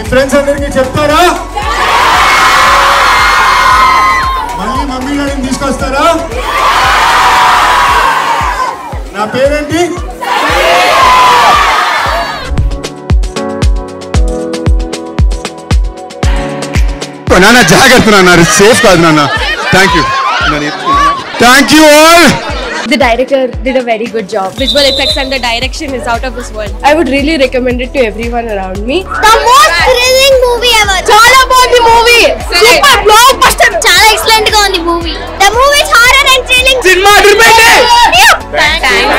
Friends అందరికి చెప్తారా? మళ్ళీ మమ్మీ డాడీని తీసుకొస్తారా? నా పేరేంటి? నాన్న జాగ్రత్త నాన్న, సేఫ్ కాదు నాన్న. Thank you all. The director did a very good job. Visual effects and the direction is out of this world. I would really recommend it to everyone around me. The most thrilling movie ever. Chala baagundi movie. Super blockbuster. Chala excellent ga undi movie. The movie is horror and thrilling. Cinema adurmente. Thanks.